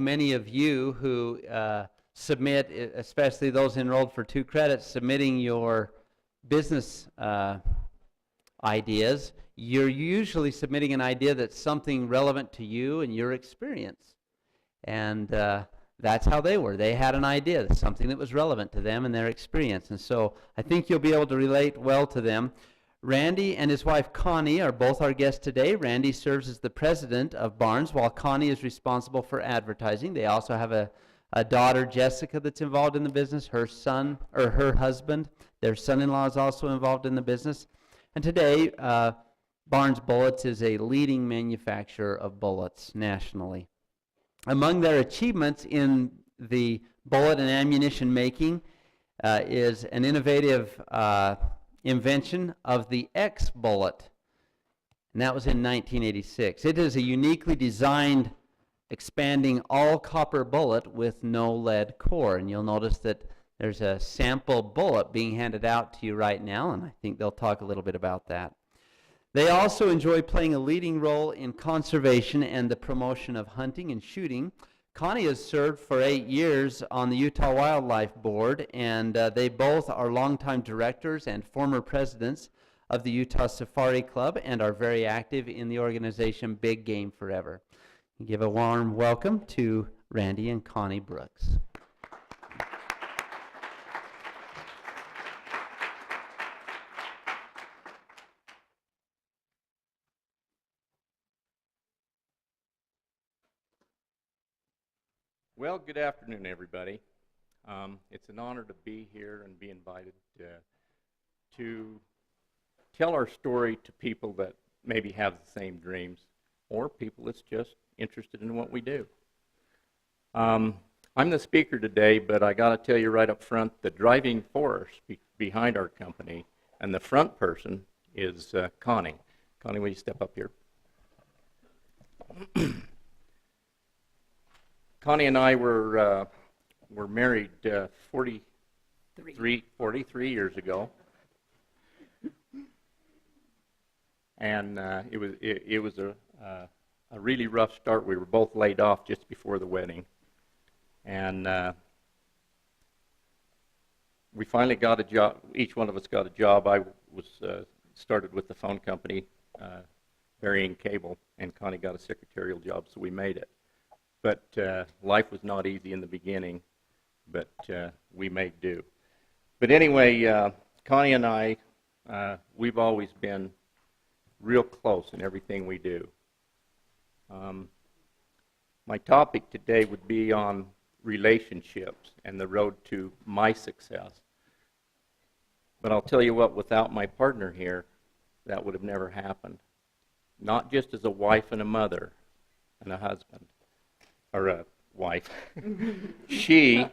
many of you who submit, especially those enrolled for 2 credits, submitting your business ideas, you're usually submitting an idea that's something relevant to you and your experience. And that's how they were. They had an idea, something that was relevant to them and their experience. And so I think you'll be able to relate well to them. Randy and his wife Connie are both our guests today. Randy serves as the president of Barnes, while Connie is responsible for advertising. They also have a daughter, Jessica, that's involved in the business. Her son, or her husband, their son-in-law, is also involved in the business. And today, Barnes Bullets is a leading manufacturer of bullets nationally. Among their achievements in the bullet and ammunition making is an innovative invention of the X bullet, and that was in 1986. It is a uniquely designed, expanding all-copper bullet with no lead core, and you'll notice that there's a sample bullet being handed out to you right now, and I think they'll talk a little bit about that. They also enjoy playing a leading role in conservation and the promotion of hunting and shooting. Connie has served for 8 years on the Utah Wildlife Board, and they both are longtime directors and former presidents of the Utah Safari Club and are very active in the organization Big Game Forever. Give a warm welcome to Randy and Coni Brooks. Well, good afternoon, everybody. It's an honor to be here and be invited to tell our story to people that maybe have the same dreams, or people that's just interested in what we do. I'm the speaker today, but I got to tell you right up front, the driving force behind our company and the front person is Connie. Connie, will you step up here? Connie and I were married 43 years ago, and it was a really rough start. We were both laid off just before the wedding, and we finally got a job. Each one of us got a job. I was started with the phone company, burying cable, and Connie got a secretarial job, so we made it. But life was not easy in the beginning, but we made do. But anyway, Connie and I, we've always been real close in everything we do. My topic today would be on relationships and the road to my success. But I'll tell you what, without my partner here, that would have never happened. Not just as a wife and a mother and a husband. Or a wife. She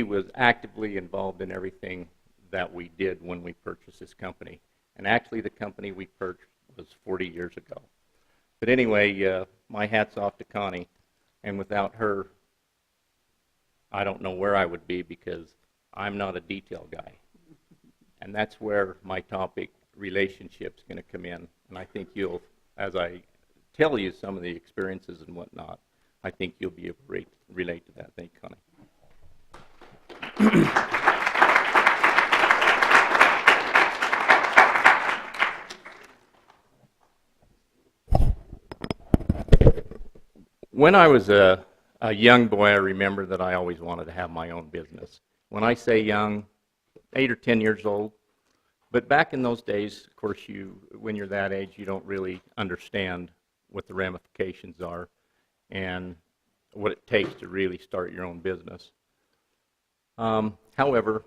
was actively involved in everything that we did when we purchased this company. And actually the company we purchased was 40 years ago. But anyway, my hat's off to Connie. And without her, I don't know where I would be, because I'm not a detail guy. And that's where my topic, relationships, is going to come in. And I think you'll, as I tell you some of the experiences and whatnot, I think you'll be able to relate to that. Thank you, Connie. When I was a young boy, I remember that I always wanted to have my own business. When I say young, 8 or 10 years old. But back in those days, of course, when you're that age, you don't really understand what the ramifications are and what it takes to really start your own business. However,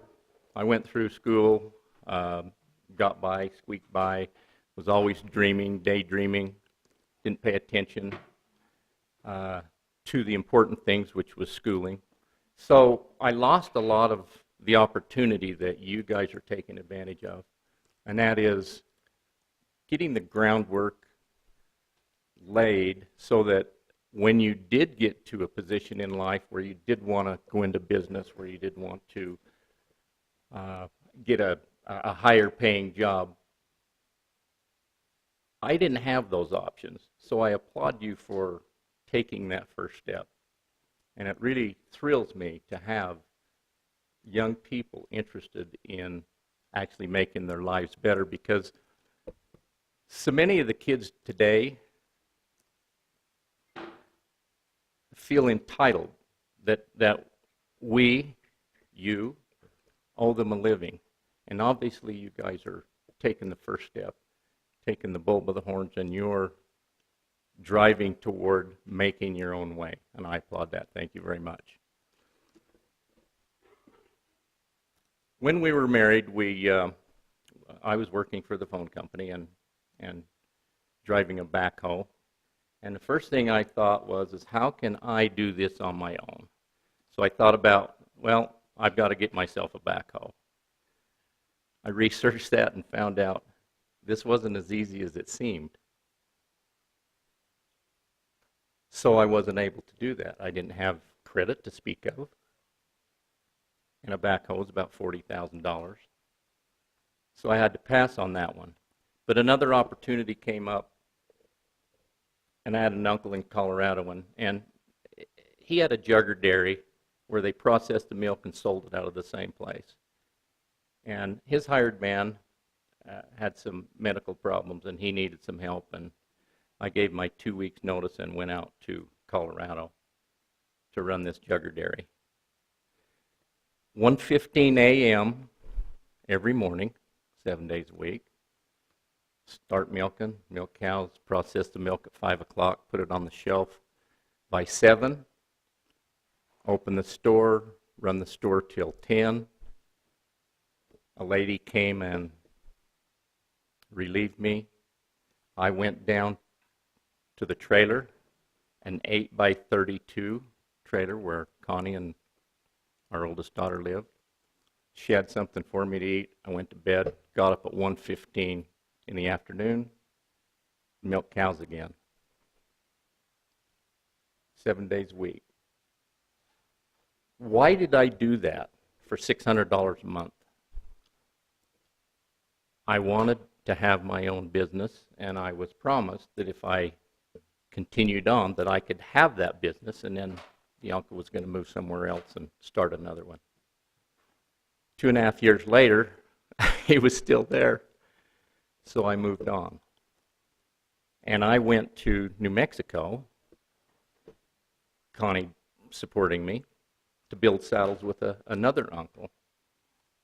I went through school, got by, squeaked by, was always dreaming, daydreaming, didn't pay attention to the important things, which was schooling. So I lost a lot of the opportunity that you guys are taking advantage of, and that is getting the groundwork laid so that when you did get to a position in life where you did want to go into business, where you did want to get a higher paying job, I didn't have those options. So I applaud you for taking that first step And it really thrills me to have young people interested in actually making their lives better, because so many of the kids today feel entitled that we, you, owe them a living. And obviously you guys are taking the first step, taking the bull by the horns, and you're driving toward making your own way. And I applaud that. Thank you very much. When we were married, I was working for the phone company and driving a backhoe. And the first thing I thought is how can I do this on my own? So I thought about, well, I've got to get myself a backhoe. I researched that and found out this wasn't as easy as it seemed. So I wasn't able to do that. I didn't have credit to speak of. And a backhoe is about $40,000. So I had to pass on that one. But another opportunity came up, and I had an uncle in Colorado, and he had a jugger dairy where they processed the milk and sold it out of the same place. And his hired man had some medical problems, and he needed some help, and I gave my 2 weeks notice and went out to Colorado to run this jugger dairy. 1:15 a.m. every morning, 7 days a week. Start milking, milk cows, process the milk at 5 o'clock, put it on the shelf. By 7, open the store, run the store till 10. A lady came and relieved me. I went down to the trailer, an 8x32 trailer where Connie and our oldest daughter lived. She had something for me to eat. I went to bed, got up at 1:15 in the afternoon, milked cows again. 7 days a week. Why did I do that for $600 a month? I wanted to have my own business, and I was promised that if I continued on that I could have that business, and then the uncle was going to move somewhere else and start another one. 2.5 years later, he was still there, so I moved on. And I went to New Mexico, Connie supporting me, to build saddles with another uncle,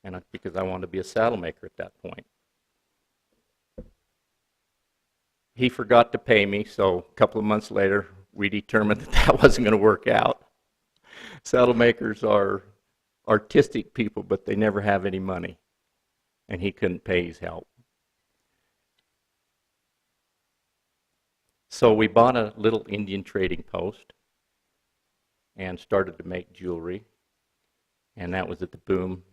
and because I wanted to be a saddle maker at that point. He forgot to pay me, so a couple of months later, we determined that wasn't going to work out. Saddle makers are artistic people, but they never have any money, and he couldn't pay his help. So we bought a little Indian trading post and started to make jewelry, and that was at the boom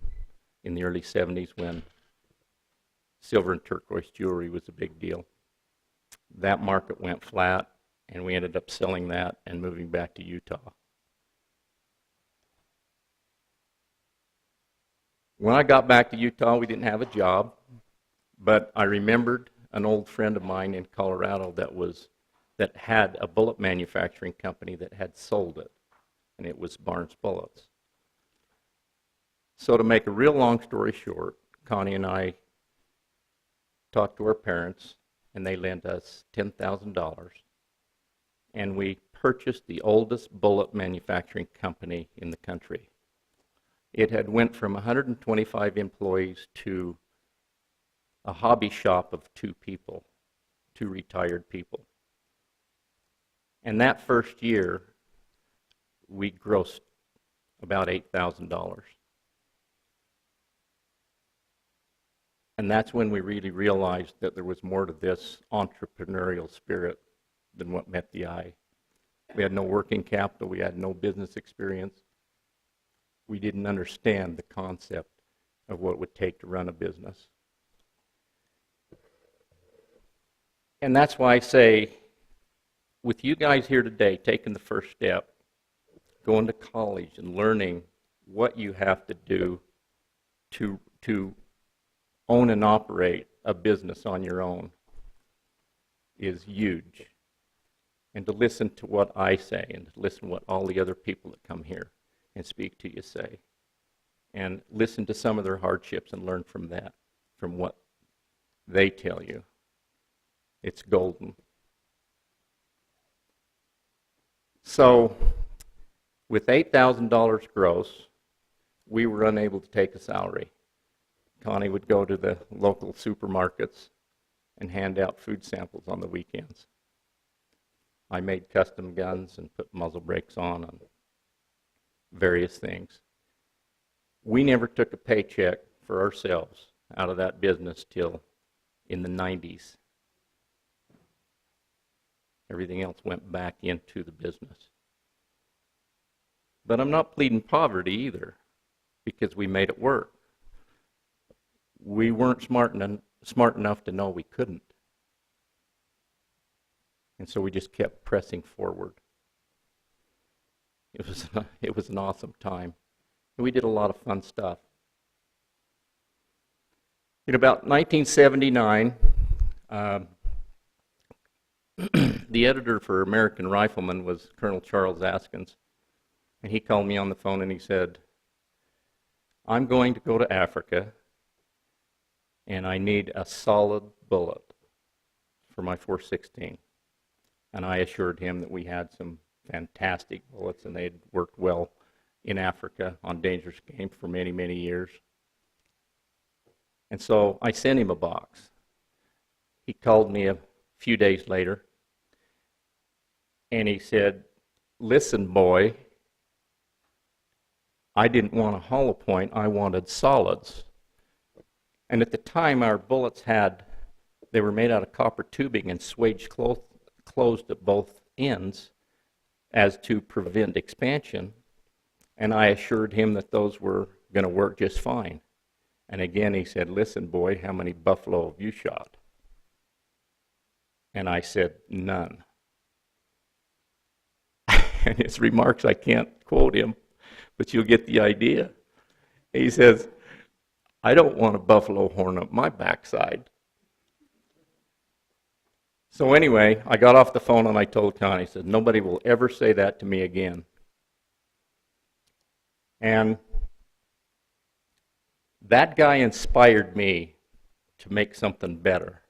in the early 70s when silver and turquoise jewelry was a big deal. That market went flat, and we ended up selling that and moving back to Utah. When I got back to Utah, we didn't have a job, but I remembered an old friend of mine in Colorado that had a bullet manufacturing company that had sold it, and it was Barnes Bullets. So to make a real long story short, Connie and I talked to our parents, and they lent us $10,000, and we purchased the oldest bullet manufacturing company in the country. It had went from 125 employees to a hobby shop of 2 people, 2 retired people. And that first year, we grossed about $8,000. And that's when we really realized that there was more to this entrepreneurial spirit than what met the eye. We had no working capital. We had no business experience. We didn't understand the concept of what it would take to run a business. And that's why I say, with you guys here today, taking the first step, going to college and learning what you have to do to own and operate a business on your own is huge. and to listen to what I say and to listen to what all the other people that come here and speak to you say. And listen to some of their hardships and learn from that, from what they tell you. It's golden. So, with $8,000 gross, we were unable to take a salary. Connie would go to the local supermarkets and hand out food samples on the weekends. I made custom guns and put muzzle brakes on various things. We never took a paycheck for ourselves out of that business till in the 90s. Everything else went back into the business. But I'm not pleading poverty either, because we made it work. We weren't smart enough to know we couldn't. And so we just kept pressing forward. It was an awesome time. And we did a lot of fun stuff. In about 1979, the editor for American Rifleman was Colonel Charles Askins. And he called me on the phone and he said, I'm going to go to Africa and I need a solid bullet for my .416. And I assured him that we had some fantastic bullets and they'd worked well in Africa on dangerous game for many, many years. And so I sent him a box. He called me a few days later and he said, listen, boy, I didn't want a hollow point, I wanted solids. And at the time our bullets they were made out of copper tubing and swage closed at both ends as to prevent expansion. And I assured him that those were going to work just fine. And again he said, listen boy, how many buffalo have you shot? And I said, none. And his remarks, I can't quote him, but you'll get the idea. He says, I don't want a buffalo horn up my backside. So anyway, I got off the phone and I told Connie, I said, nobody will ever say that to me again. And that guy inspired me to make something better.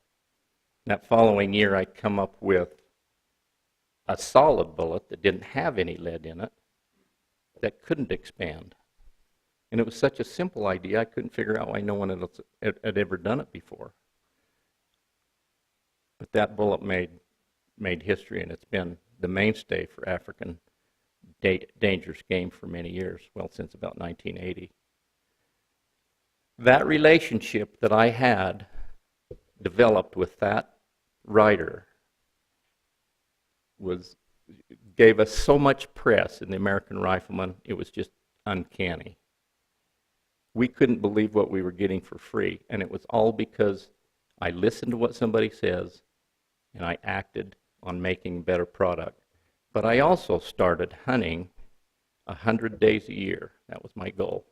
That following year, I come up with a solid bullet that didn't have any lead in it, that couldn't expand. And it was such a simple idea, I couldn't figure out why no one else had ever done it before. But that bullet made history, and it's been the mainstay for African dangerous game for many years, well, since about 1980. That relationship that I had developed with that writer gave us so much press in the American Rifleman, it was just uncanny. We couldn't believe what we were getting for free, and it was all because I listened to what somebody says, and I acted on making a better product. But I also started hunting 100 days a year. That was my goal.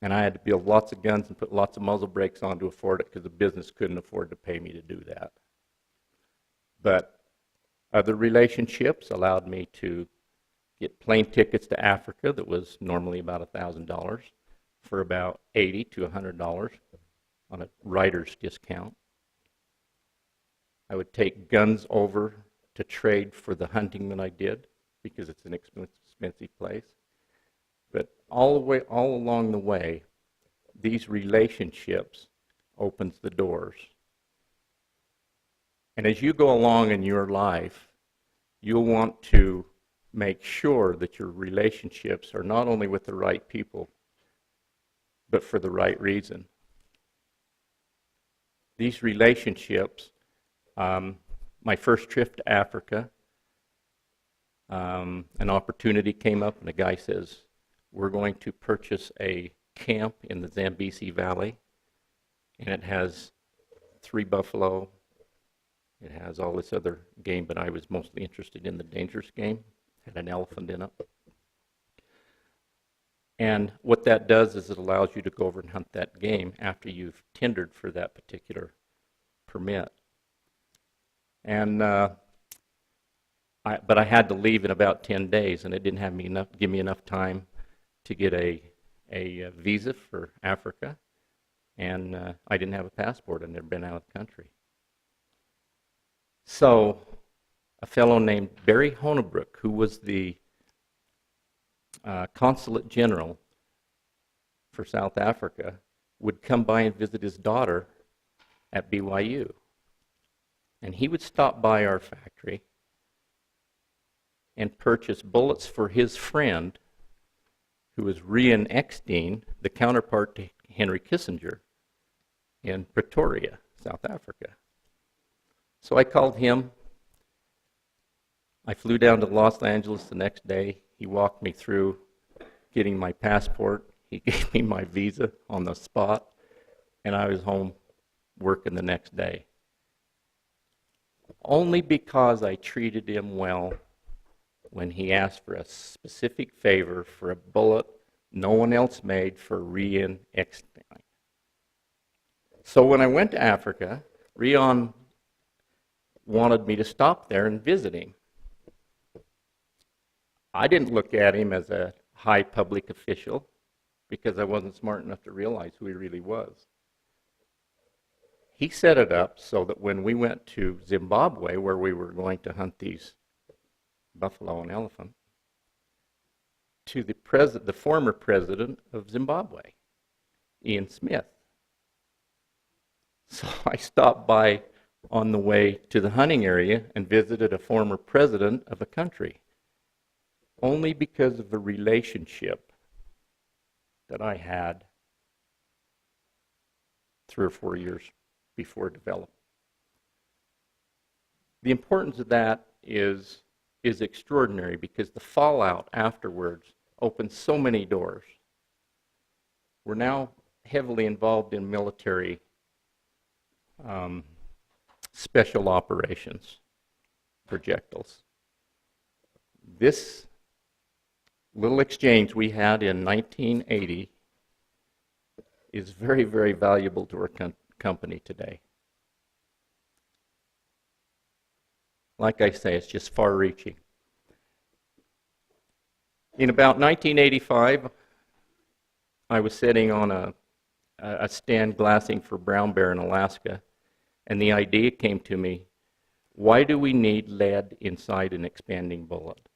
And I had to build lots of guns and put lots of muzzle brakes on to afford it because the business couldn't afford to pay me to do that. But other relationships allowed me to get plane tickets to Africa that was normally about $1,000 for about $80 to $100 on a writer's discount. I would take guns over to trade for the hunting that I did because it's an expensive place. But all along the way, these relationships opens the doors. And as you go along in your life, you'll want to make sure that your relationships are not only with the right people, but for the right reason. These relationships, my first trip to Africa, an opportunity came up and a guy says, we're going to purchase a camp in the Zambezi Valley, and it has 3 buffalo, it has all this other game, but I was mostly interested in the dangerous game. It had an elephant in it. And what that does is it allows you to go over and hunt that game after you've tendered for that particular permit. And but I had to leave in about 10 days, and it didn't give me enough time to get a visa for Africa, and I didn't have a passport. I'd never been out of the country. So a fellow named Barry Honebrook, who was the consulate general for South Africa, would come by and visit his daughter at BYU. And he would stop by our factory and purchase bullets for his friend, who was Rian Eckstein, the counterpart to Henry Kissinger in Pretoria, South Africa. So I called him. I flew down to Los Angeles the next day. He walked me through getting my passport. He gave me my visa on the spot, and I was home working the next day. Only because I treated him well when he asked for a specific favor for a bullet no one else made for Rian Eckstein. So when I went to Africa, Rian wanted me to stop there and visit him. I didn't look at him as a high public official because I wasn't smart enough to realize who he really was. He set it up so that when we went to Zimbabwe, where we were going to hunt these buffalo and elephant, to the former president of Zimbabwe, Ian Smith. So I stopped by on the way to the hunting area and visited a former president of a country, only because of the relationship that I had 3 or 4 years before it developed. The importance of that is extraordinary because the fallout afterwards opened so many doors. We're now heavily involved in military special operations projectiles. This little exchange we had in 1980 is very, very valuable to our company today. Like I say, it's just far-reaching. In about 1985, I was sitting on a stand glassing for brown bear in Alaska, and the idea came to me, why do we need lead inside an expanding bullet?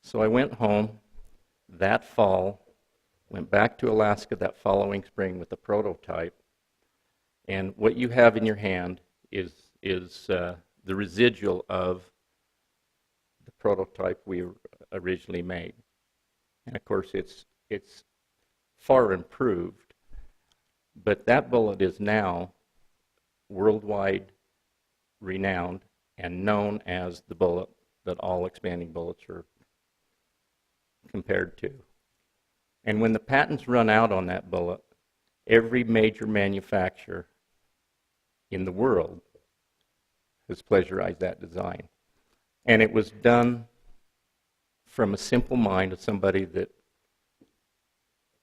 So I went home that fall, went back to Alaska that following spring with the prototype, and what you have in your hand is the residual of the prototype we originally made. And of course it's far improved, but that bullet is now worldwide renowned and known as the bullet that all expanding bullets are compared to. And when the patents run out on that bullet, every major manufacturer in the world has plagiarized that design. And it was done from a simple mind of somebody that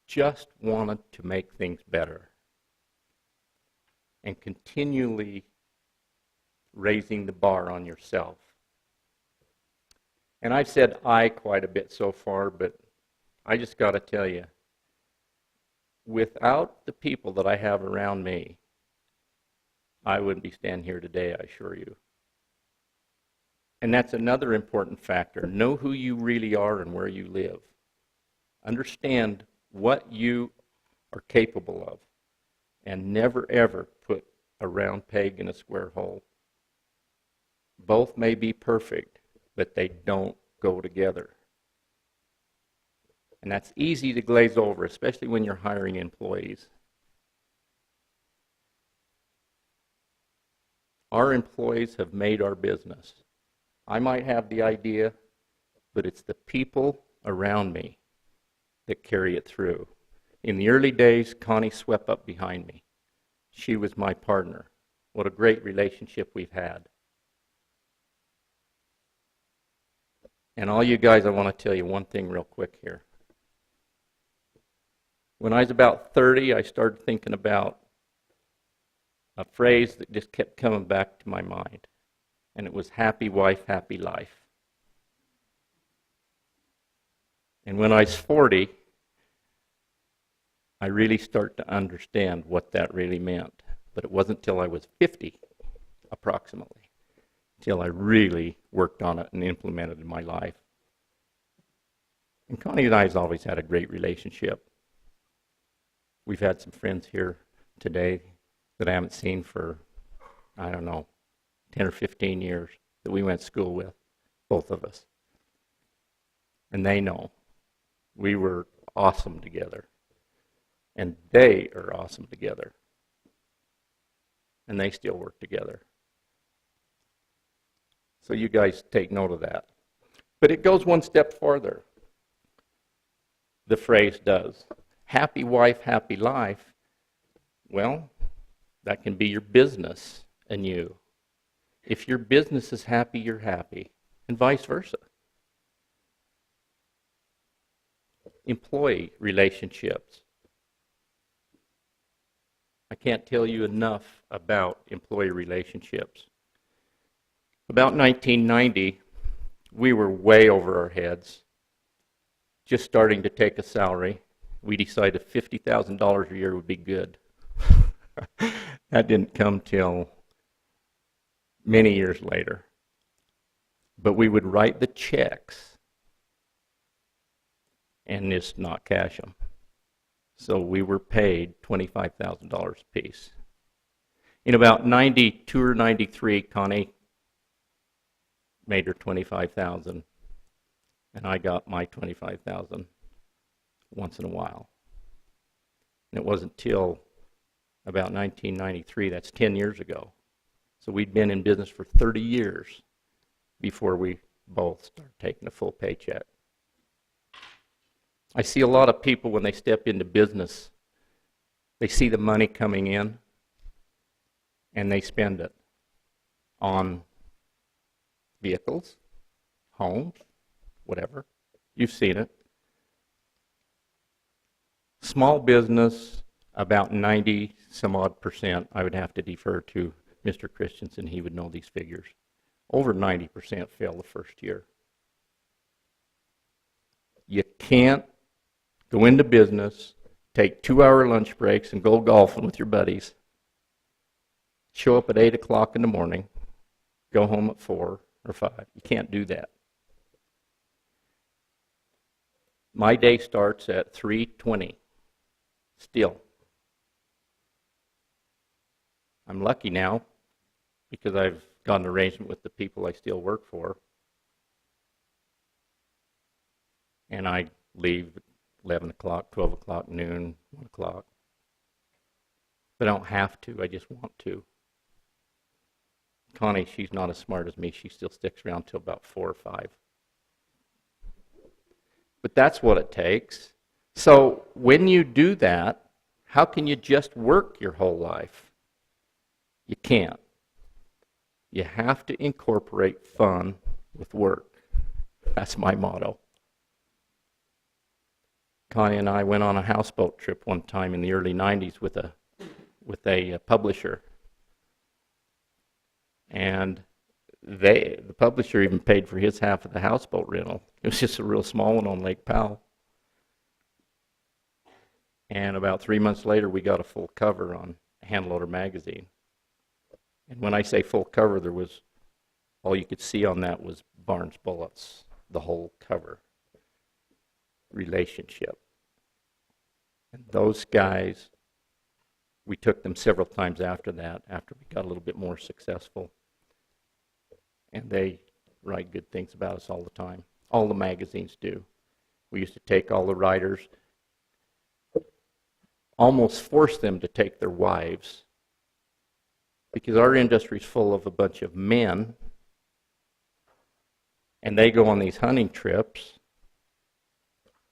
just wanted to make things better and continually raising the bar on yourself. And I've said I quite a bit so far, but I just got to tell you, without the people that I have around me, I wouldn't be standing here today, I assure you. And that's another important factor. Know who you really are and where you live. Understand what you are capable of, and never ever put a round peg in a square hole. Both may be perfect, but they don't go together. And that's easy to glaze over, especially when you're hiring employees. Our employees have made our business. I might have the idea, but it's the people around me that carry it through. In the early days, Connie swept up behind me. She was my partner. What a great relationship we've had. And all you guys, I want to tell you one thing real quick here. When I was about 30, I started thinking about a phrase that just kept coming back to my mind, and it was happy wife, happy life. And when I was 40, I really start to understand what that really meant. But it wasn't until I was 50, approximately, till I really worked on it and implemented it in my life. And Connie and I have always had a great relationship. We've had some friends here today that I haven't seen for, I don't know, 10 or 15 years that we went to school with, both of us. And they know we were awesome together. And they are awesome together. And they still work together. So you guys take note of that. But it goes one step farther. The phrase does. Happy wife, happy life. Well, that can be your business and you. If your business is happy, you're happy. And vice versa. Employee relationships. I can't tell you enough about employee relationships. About 1990, we were way over our heads, just starting to take a salary. We decided $50,000 a year would be good. That didn't come till many years later. But we would write the checks and just not cash them. So we were paid $25,000 a piece. In about 92 or 93, Connie made her $25,000, and I got my $25,000 once in a while. And it wasn't till about 1993, that's 10 years ago. So we'd been in business for 30 years before we both started taking a full paycheck. I see a lot of people when they step into business, they see the money coming in and they spend it on vehicles, homes, whatever. You've seen it. Small business, about 90 some odd percent, I would have to defer to Mr. Christensen, he would know these figures. Over 90% fail the first year. You can't go into business, take 2-hour lunch breaks and go golfing with your buddies, show up at 8 o'clock in the morning, go home at 4 or 5. You can't do that. My day starts at 3:20, still. I'm lucky now because I've got an arrangement with the people I still work for. And I leave at 11 o'clock, 12 o'clock, noon, 1 o'clock. But I don't have to, I just want to. Connie, she's not as smart as me. She still sticks around till about 4 or 5. But that's what it takes. So when you do that, how can you just work your whole life? You can't. You have to incorporate fun with work. That's my motto. Connie and I went on a houseboat trip one time in the early 90s with a publisher. And the publisher even paid for his half of the houseboat rental. It was just a real small one on Lake Powell. And about 3 months later, we got a full cover on Handloader magazine. And when I say full cover, there was, all you could see on that was Barnes bullets, the whole cover. Relationship. And those guys, we took them several times after that, after we got a little bit more successful. And they write good things about us all the time. All the magazines do. We used to take all the writers, almost force them to take their wives, because our industry is full of a bunch of men, and they go on these hunting trips,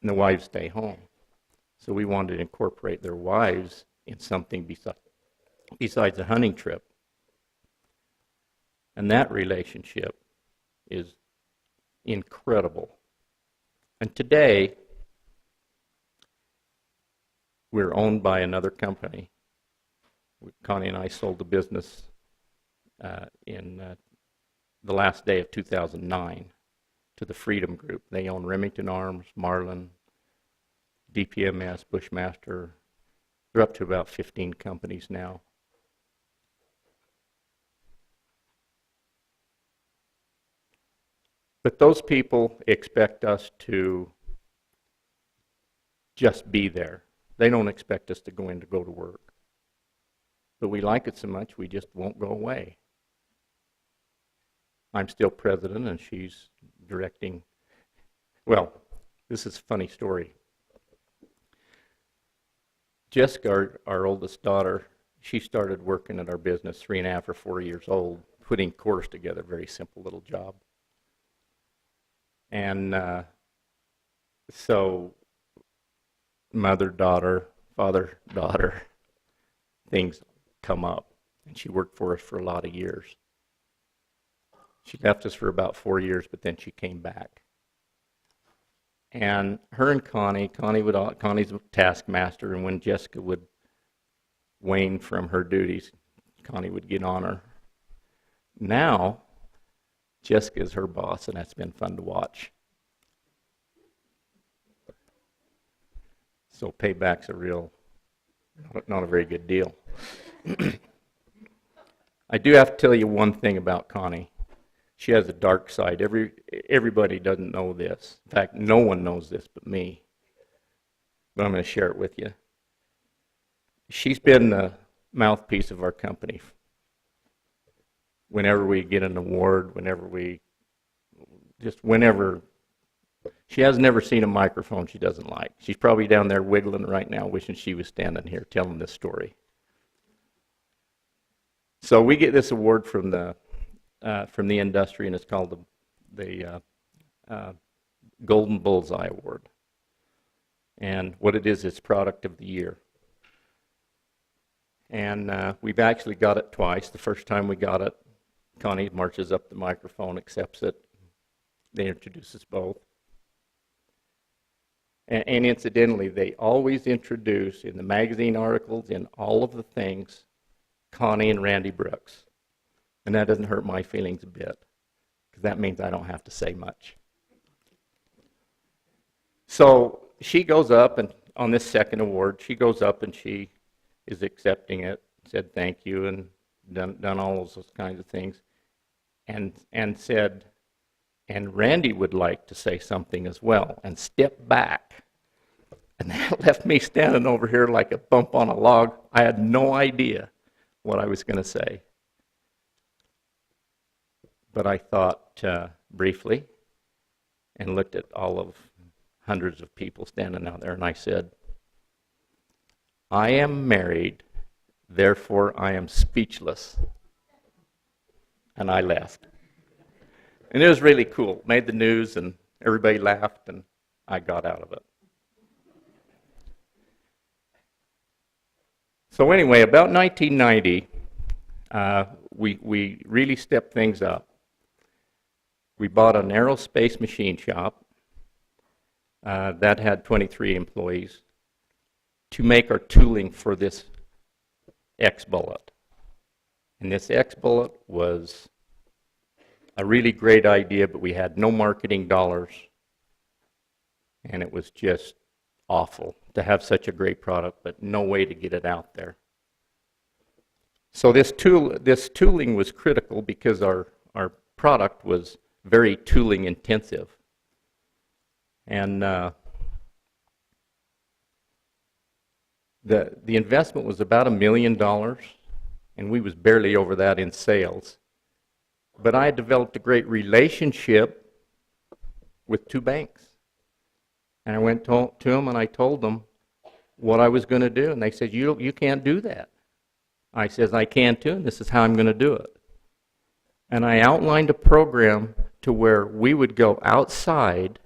and the wives stay home. So we wanted to incorporate their wives in something besides a hunting trip. And that relationship is incredible. And today, we're owned by another company Connie and I sold the business in the last day of 2009 to the Freedom Group. They own Remington Arms, Marlin, DPMS, Bushmaster. They're up to about 15 companies now. But those people expect us to just be there. They don't expect us to go to work. But we like it so much, we just won't go away. I'm still president, and she's directing. Well, this is a funny story. Jessica, our oldest daughter, she started working at our business 3.5 or 4 years old, putting quarters together, very simple little job. And so mother-daughter, father-daughter, things come up. And she worked for us for a lot of years. She left us for about 4 years, but then she came back. And her and Connie's a taskmaster, and when Jessica would wane from her duties, Connie would get on her. Now, Jessica is her boss, and that's been fun to watch. So payback's not a very good deal. I do have to tell you one thing about Connie. She has a dark side. Everybody doesn't know this. In fact, no one knows this but me. But I'm going to share it with you. She's been the mouthpiece of our company. Whenever we get an award, whenever she has never seen a microphone she doesn't like. She's probably down there wiggling right now, wishing she was standing here telling this story. So we get this award from the industry, and it's called the Golden Bullseye Award. And what it is, it's Product of the Year. And we've actually got it twice. The first time we got it, Connie marches up the microphone, accepts it. They introduce us both. And incidentally, they always introduce in the magazine articles, in all of the things, Connie and Randy Brooks. And that doesn't hurt my feelings a bit, because that means I don't have to say much. So she goes up, and on this second award, she goes up and she is accepting it, said thank you, and done all those kinds of things, and said, and Randy would like to say something as well, and step back. And that left me standing over here like a bump on a log. I had no idea what I was going to say. But I thought briefly and looked at all of hundreds of people standing out there, and I said, I am married, therefore I am speechless. And I left. And it was really cool. Made the news, and everybody laughed, and I got out of it. So anyway, about 1990, we really stepped things up. We bought an aerospace machine shop that had 23 employees to make our tooling for this X-Bullet. And this X-Bullet was a really great idea, but we had no marketing dollars, and it was just awful to have such a great product, but no way to get it out there. So this tooling was critical because our product was very tooling intensive. And the investment was about $1 million, and we was barely over that in sales. But I had developed a great relationship with 2 banks. And I went to them and I told them what I was going to do. And they said, you can't do that. I says, I can too, and this is how I'm going to do it. And I outlined a program to where we would go outside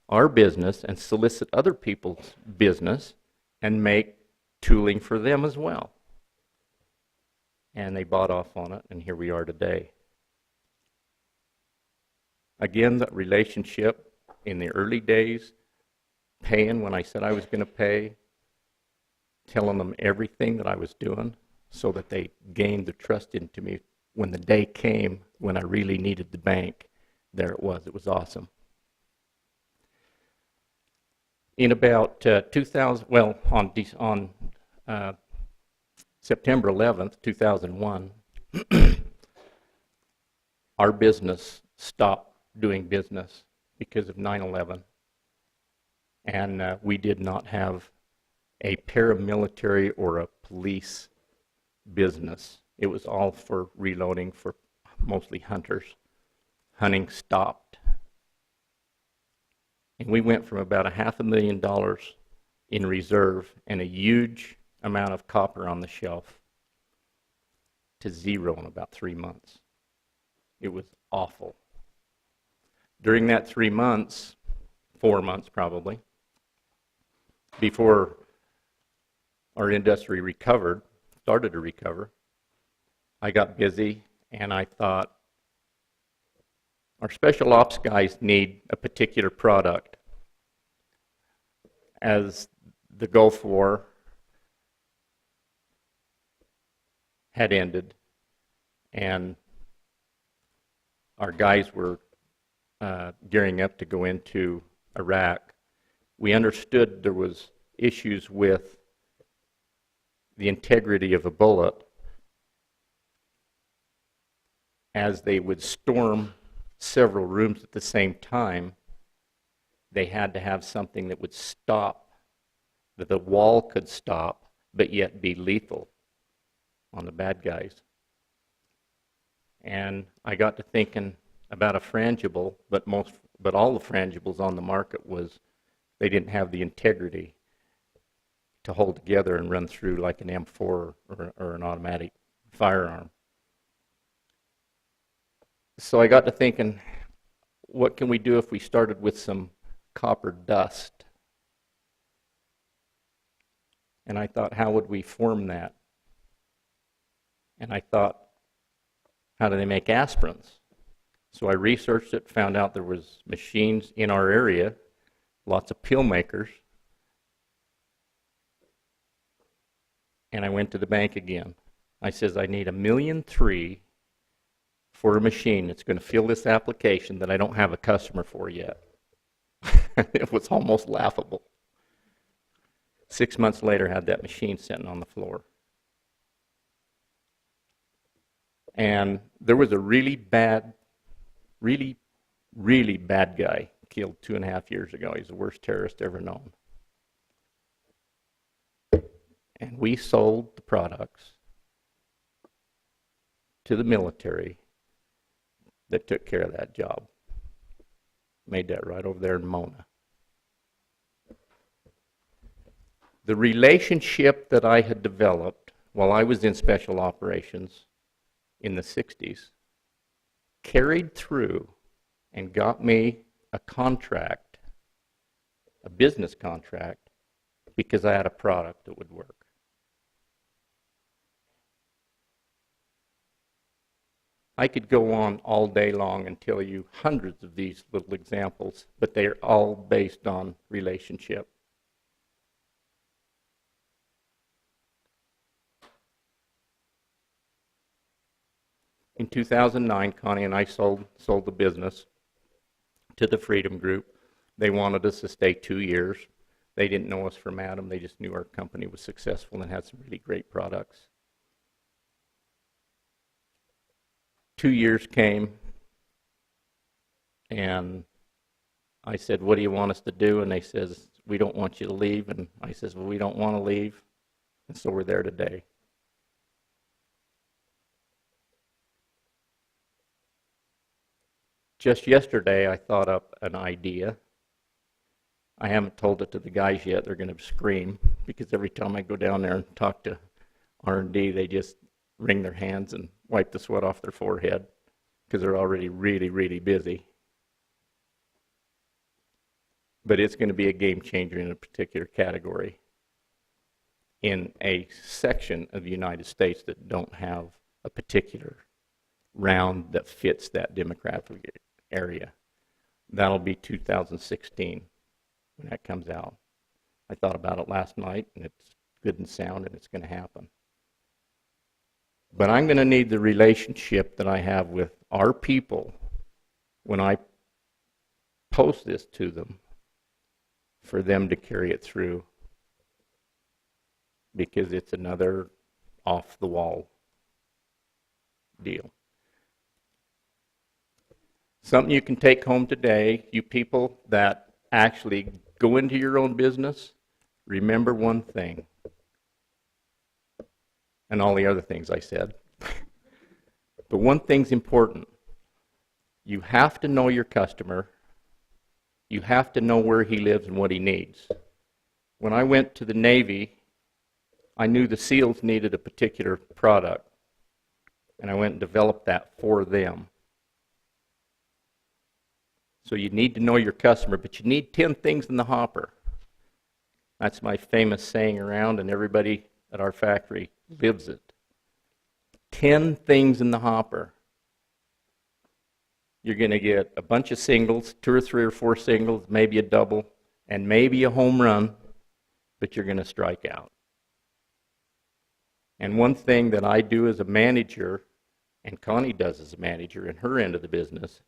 our business and solicit other people's business and make tooling for them as well. And they bought off on it, and here we are today. Again, the relationship in the early days, paying when I said I was going to pay, telling them everything that I was doing, so that they gained the trust into me. When the day came when I really needed the bank, there it was. It was awesome. In about 2000, well, on September 11th, 2001, our business stopped doing business because of 9/11, and we did not have a paramilitary or a police business. It was all for reloading for mostly hunters. Hunting stopped. And we went from about $500,000 in reserve and a huge amount of copper on the shelf to zero in about 3 months. It was awful. During that 3 months, 4 months probably, before our industry started to recover, I got busy and I thought, our special ops guys need a particular product. As the Gulf War had ended and our guys were gearing up to go into Iraq, we understood there was issues with the integrity of a bullet as they would storm several rooms at the same time. They had to have something that would stop, that the wall could stop, but yet be lethal on the bad guys. And I got to thinking about a frangible, but all the frangibles on the market they didn't have the integrity to hold together and run through like an M4 or an automatic firearm. So I got to thinking, what can we do if we started with some copper dust? And I thought, how would we form that? And I thought, how do they make aspirins? So I researched it, found out there was machines in our area, lots of peel makers. And I went to the bank again. I says, I need $1.3 million for a machine that's going to fill this application that I don't have a customer for yet. It was almost laughable. 6 months later, I had that machine sitting on the floor. And there was a really bad guy killed 2.5 years ago. He's the worst terrorist ever known. And we sold the products to the military that took care of that job. Made that right over there in Mona. The relationship that I had developed while I was in special operations in the 60s carried through and got me a contract, a business contract, because I had a product that would work. I could go on all day long and tell you hundreds of these little examples, but they are all based on relationship. In 2009, Connie and I sold the business to the Freedom Group. They wanted us to stay 2 years. They didn't know us from Adam. They just knew our company was successful and had some really great products. 2 years came, and I said, what do you want us to do? And they says, we don't want you to leave. And I says, well, we don't want to leave. And so we're there today. Just yesterday, I thought up an idea. I haven't told it to the guys yet. They're going to scream, because every time I go down there and talk to R&D, they just wring their hands and wipe the sweat off their forehead because they're already really, really busy. But it's going to be a game changer in a particular category in a section of the United States that don't have a particular round that fits that demographic area. That'll be 2016 when that comes out. I thought about it last night, and it's good and sound, and it's going to happen. But I'm going to need the relationship that I have with our people when I post this to them for them to carry it through, because it's another off-the-wall deal. Something you can take home today, you people that actually go into your own business, remember one thing, and all the other things I said. But one thing's important. You have to know your customer. You have to know where he lives and what he needs. When I went to the Navy, I knew the SEALs needed a particular product, and I went and developed that for them. So you need to know your customer, but you need 10 things in the hopper. That's my famous saying around, and everybody at our factory lives it. 10 things in the hopper. You're going to get a bunch of singles, 2 or 3 or 4 singles, maybe a double, and maybe a home run, but you're going to strike out. And one thing that I do as a manager, and Connie does as a manager in her end of the business,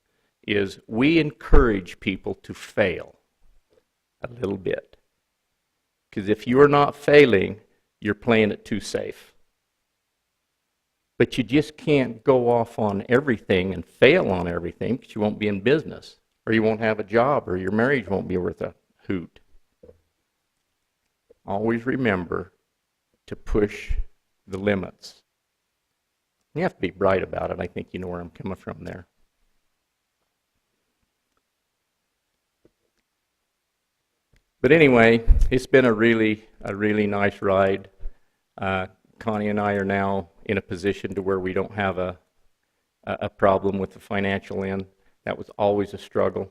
is we encourage people to fail a little bit. Because if you're not failing, you're playing it too safe. But you just can't go off on everything and fail on everything, because you won't be in business, or you won't have a job, or your marriage won't be worth a hoot. Always remember to push the limits. You have to be bright about it. I think you know where I'm coming from there. But anyway, it's been a really nice ride. Connie and I are now in a position to where we don't have a problem with the financial end. That was always a struggle.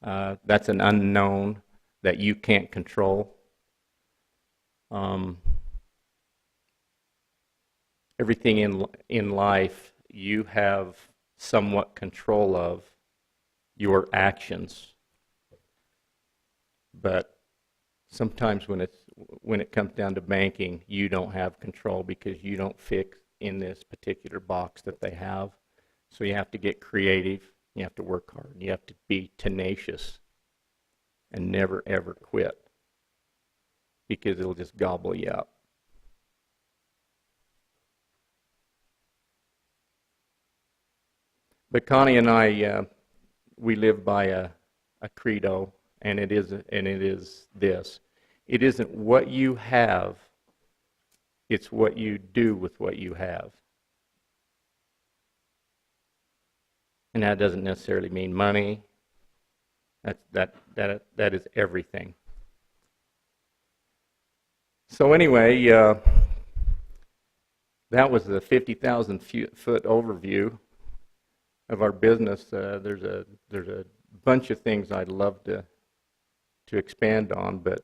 That's an unknown that you can't control. Everything in life you have somewhat control of your actions. But sometimes when it comes down to banking, you don't have control because you don't fit in this particular box that they have. So you have to get creative, you have to work hard, you have to be tenacious and never ever quit, because it'll just gobble you up. But Connie and I, we live by a credo, and it is this: it isn't what you have, it's what you do with what you have. And that doesn't necessarily mean money. That is everything. So anyway, that was the 50,000 foot overview of our business. There's a bunch of things I'd love to expand on, but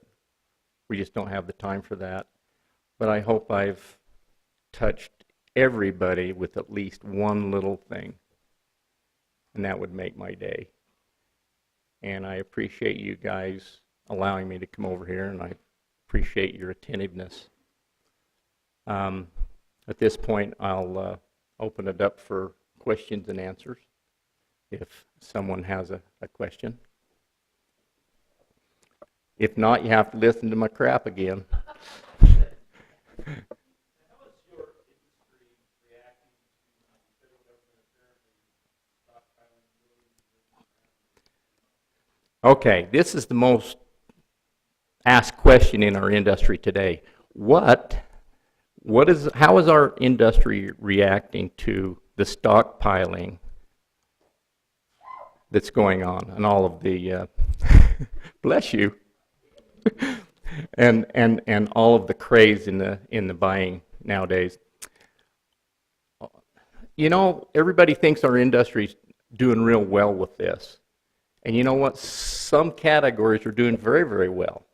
we just don't have the time for that. But I hope I've touched everybody with at least one little thing, and that would make my day. And I appreciate you guys allowing me to come over here, and I appreciate your attentiveness. At this point, I'll open it up for questions and answers, if someone has a question. If not, you have to listen to my crap again. Okay, this is the most asked question in our industry today. How is our industry reacting to the stockpiling that's going on, and all of the bless you, and all of the craze in the buying nowadays? You know, everybody thinks our industry's doing real well with this. And you know what? Some categories are doing very, very well,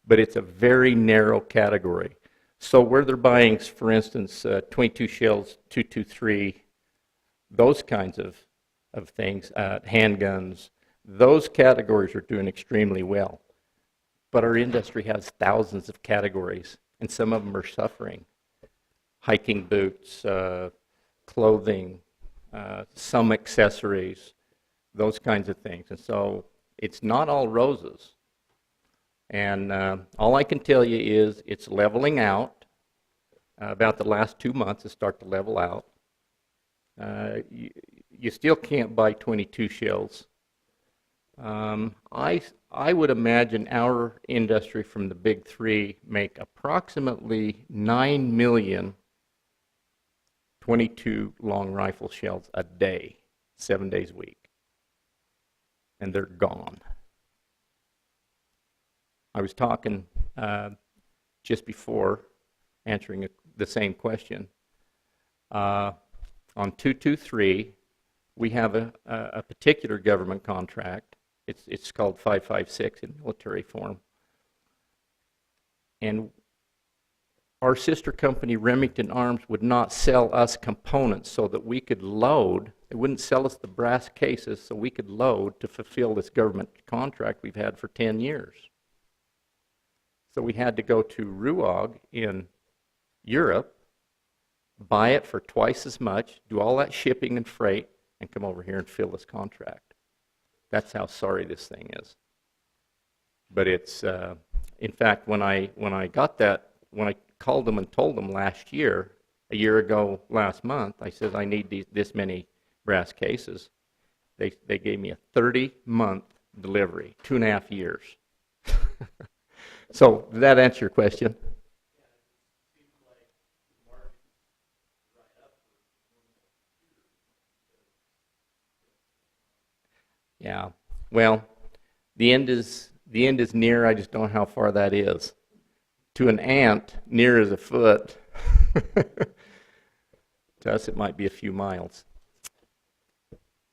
but it's a very narrow category. So where they're buying, for instance, 22 shells, 223, those kinds of things, handguns, those categories are doing extremely well. But our industry has thousands of categories, and some of them are suffering. hiking boots, clothing, some accessories, those kinds of things. And so it's not all roses. And all I can tell you is it's leveling out. About the last 2 months, it started to level out. You still can't buy 22 shells. I would imagine our industry from the big three make approximately 9 million 22 long rifle shells a day, 7 days a week. And they're gone. I was talking just before answering the same question. On 223, we have a particular government contract. It's called 556 in military form. And our sister company, Remington Arms, would not sell us components so that we could load. They wouldn't sell us the brass cases so we could load to fulfill this government contract we've had for 10 years. So we had to go to RUAG in Europe, buy it for twice as much, do all that shipping and freight, and come over here and fill this contract. That's how sorry this thing is. But it's, in fact, when I got that, when I called them and told them last year, a year ago last month, I said I need this many brass cases. They gave me a 30-month delivery, 2.5 years. So did that answer your question? Yeah. Well, the end is near. I just don't know how far that is. To an ant, near as a foot. To us, it might be a few miles.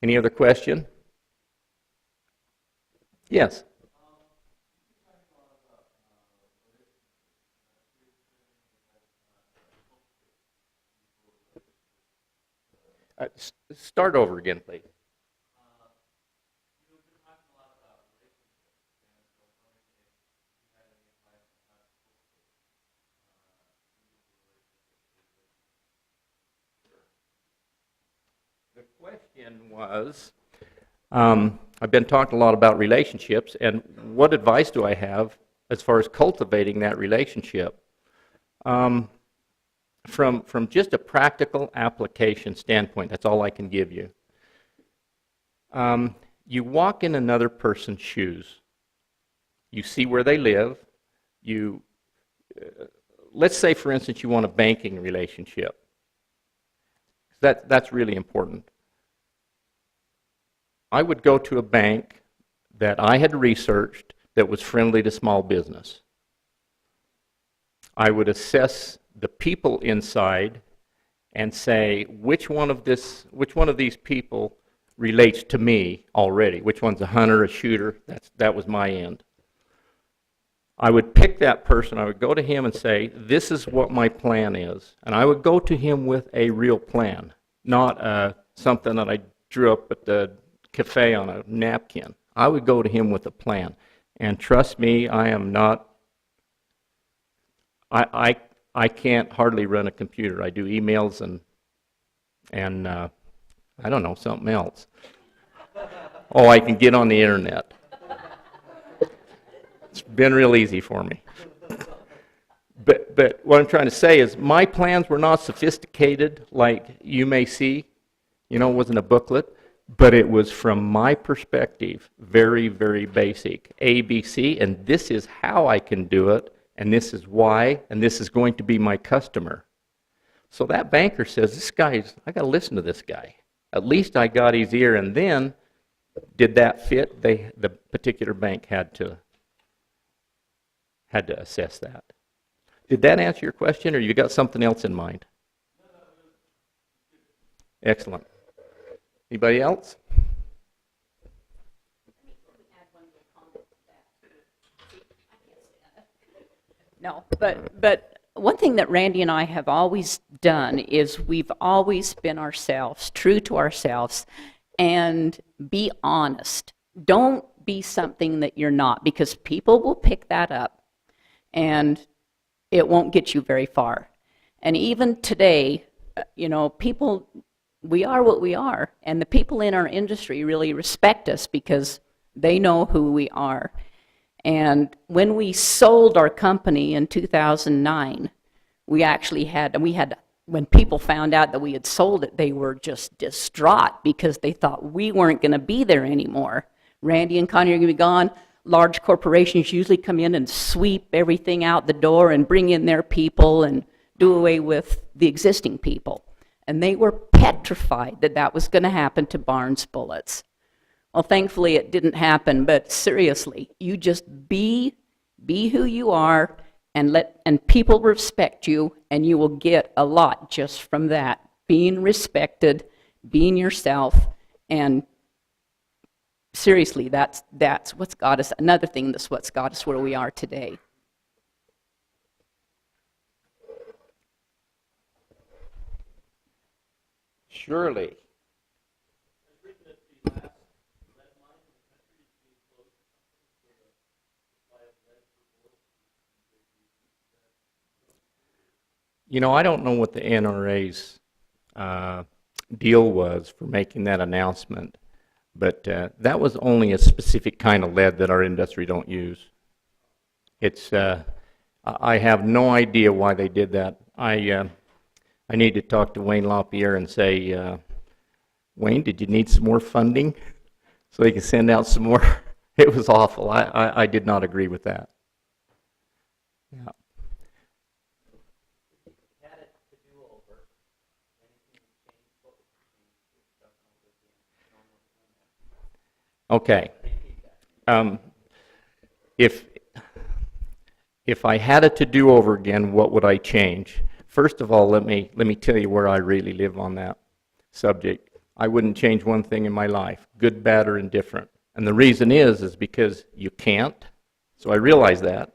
Any other question? Yes. Start over again, please. The question was, I've been talking a lot about relationships, and what advice do I have as far as cultivating that relationship? From just a practical application standpoint, that's all I can give you. You walk in another person's shoes. You see where they live. Let's say, for instance, you want a banking relationship. That's really important. I would go to a bank that I had researched that was friendly to small business. I would assess the people inside and say which one of these people relates to me already. Which one's a hunter, a shooter? That was my end. I would pick that person. I would go to him and say, this is what my plan is. And I would go to him with a real plan, not something that I drew up at the cafe on a napkin. I would go to him with a plan. And trust me, I am not, I can't hardly run a computer. I do emails and I don't know, something else. Oh, I can get on the internet. It's been real easy for me. But what I'm trying to say is my plans were not sophisticated like you may see. You know, it wasn't a booklet, but it was from my perspective, very, very basic. A, B, C, and this is how I can do it, and this is why, and this is going to be my customer. So that banker says, I got to listen to this guy. At least I got his ear, and then did that fit? The particular bank had to assess that. Did that answer your question, or you got something else in mind? Excellent. Anybody else? No, but one thing that Randy and I have always done is we've always been ourselves, true to ourselves, and be honest. Don't be something that you're not, because people will pick that up, and it won't get you very far. And even today, people, we are what we are, and the people in our industry really respect us because they know who we are. And when we sold our company in 2009, we had, when people found out that we had sold it, they were just distraught because they thought we weren't going to be there anymore. Randy and Coni are going to be gone. Large corporations usually come in and sweep everything out the door and bring in their people and do away with the existing people. And they were petrified that that was going to happen to Barnes Bullets. Well, thankfully it didn't happen, but seriously, you just be who you are, and people respect you, and you will get a lot just from that. Being respected, being yourself, and seriously, that's what's got us. Another thing that's what's got us where we are today. Surely. I don't know what the NRA's deal was for making that announcement, but that was only a specific kind of lead that our industry don't use. It's I have no idea why they did that. I need to talk to Wayne LaPierre and say, Wayne, did you need some more funding so they can send out some more? It was awful. I did not agree with that. Yeah. Okay. If I had it to do over again, what would I change? First of all, let me tell you where I really live on that subject. I wouldn't change one thing in my life, good, bad, or indifferent. And the reason is because you can't. So I realize that.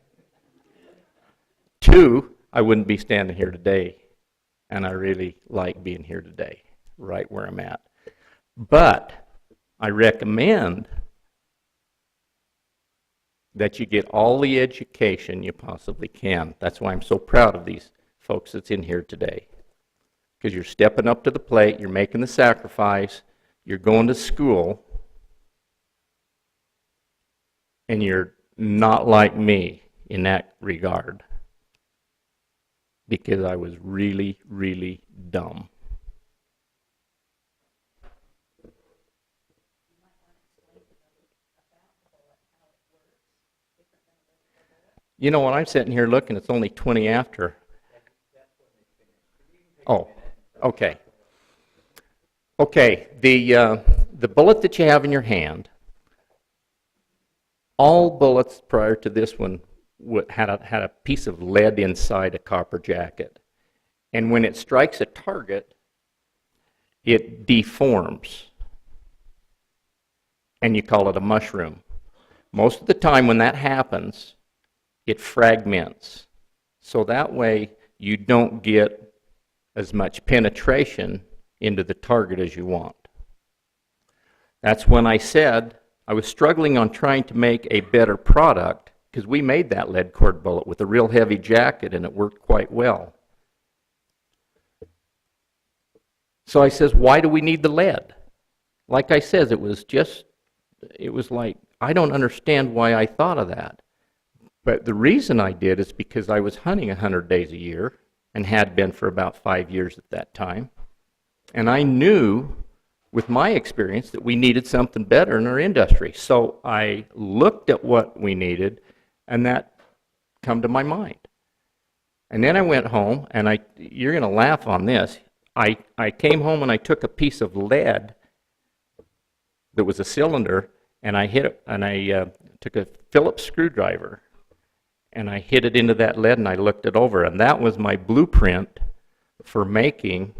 2, I wouldn't be standing here today. And I really like being here today, right where I'm at. But I recommend that you get all the education you possibly can. That's why I'm so proud of these folks that's in here today. Because you're stepping up to the plate, you're making the sacrifice, you're going to school, and you're not like me in that regard. Because I was really, really dumb. You know, when I'm sitting here looking, it's only 20 after. Oh, okay. Okay, the bullet that you have in your hand, all bullets prior to this one had a piece of lead inside a copper jacket. And when it strikes a target, it deforms. And you call it a mushroom. Most of the time when that happens, it fragments. So that way you don't get as much penetration into the target as you want. That's when I said I was struggling on trying to make a better product, because we made that lead cord bullet with a real heavy jacket and it worked quite well. So I says, why do we need the lead? Like I says, it was like, I don't understand why I thought of that. But the reason I did is because I was hunting 100 days a year and had been for about 5 years at that time. And I knew with my experience that we needed something better in our industry. So I looked at what we needed, and that come to my mind. And then I went home, and you're going to laugh on this. I came home and I took a piece of lead that was a cylinder, and I hit it, and I took a Phillips screwdriver, and I hit it into that lead, and I looked it over, and that was my blueprint for making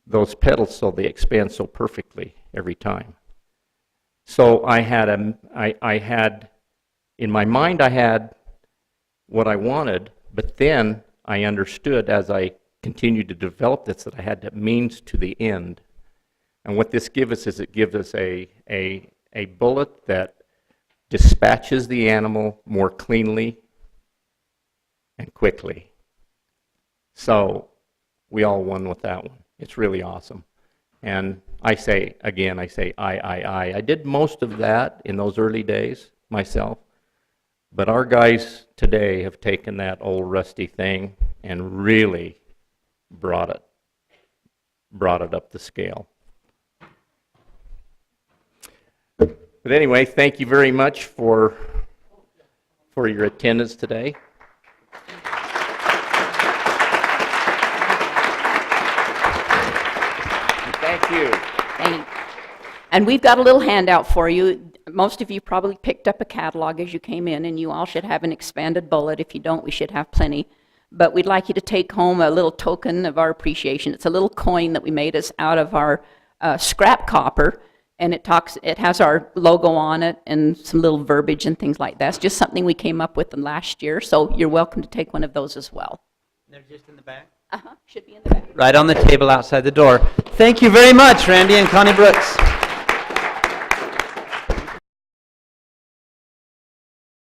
those petals so they expand so perfectly every time. So I had in my mind I had what I wanted, but then I understood as I continued to develop this that I had the means to the end. And what this gives us is it gives us a bullet that dispatches the animal more cleanly and quickly. So we all won with that one. It's really awesome. And I say, again, I. I did most of that in those early days myself. But our guys today have taken that old rusty thing and really brought it up the scale. But anyway, thank you very much for your attendance today. Thank you. And we've got a little handout for you. Most of you probably picked up a catalog as you came in, and you all should have an expanded bullet. If you don't, we should have plenty. But we'd like you to take home a little token of our appreciation. It's a little coin that we made us out of our scrap copper, and it has our logo on it and some little verbiage and things like that. It's just something we came up with last year, so you're welcome to take one of those as well. They're just in the back? Should be in the back. Right on the table outside the door. Thank you very much, Randy and Coni Brooks.